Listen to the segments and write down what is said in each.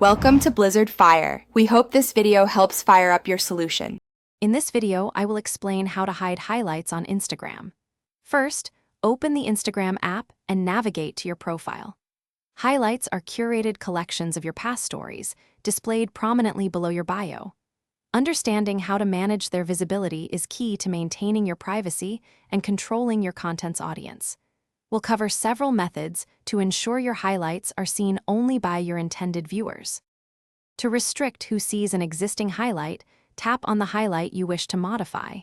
Welcome to Blizzard Fire. We hope this video helps fire up your solution. In this video, I will explain how to hide highlights on Instagram. First, open the Instagram app and navigate to your profile. Highlights are curated collections of your past stories, displayed prominently below your bio. Understanding how to manage their visibility is key to maintaining your privacy and controlling your content's audience. We'll cover several methods to ensure your highlights are seen only by your intended viewers. To restrict who sees an existing highlight, tap on the highlight you wish to modify.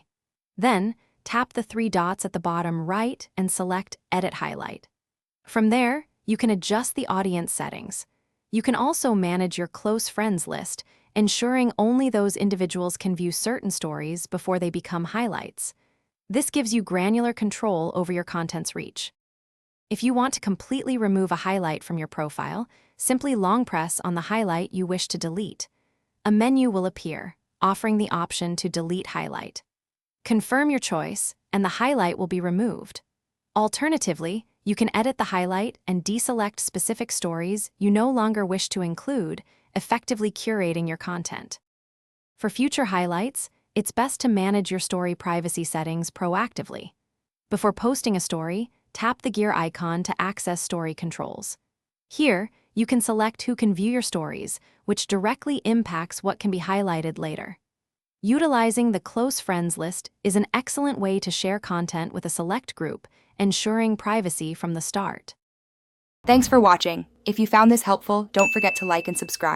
Then, tap the three dots at the bottom right and select Edit Highlight. From there, you can adjust the audience settings. You can also manage your close friends list, ensuring only those individuals can view certain stories before they become highlights. This gives you granular control over your content's reach. If you want to completely remove a highlight from your profile, simply long press on the highlight you wish to delete. A menu will appear, offering the option to delete highlight. Confirm your choice, and the highlight will be removed. Alternatively, you can edit the highlight and deselect specific stories you no longer wish to include, effectively curating your content. For future highlights, it's best to manage your story privacy settings proactively. Before posting a story, tap the gear icon to access story controls. Here, you can select who can view your stories, which directly impacts what can be highlighted later. Utilizing the close friends list is an excellent way to share content with a select group, ensuring privacy from the start. Thanks for watching. If you found this helpful, don't forget to like and subscribe.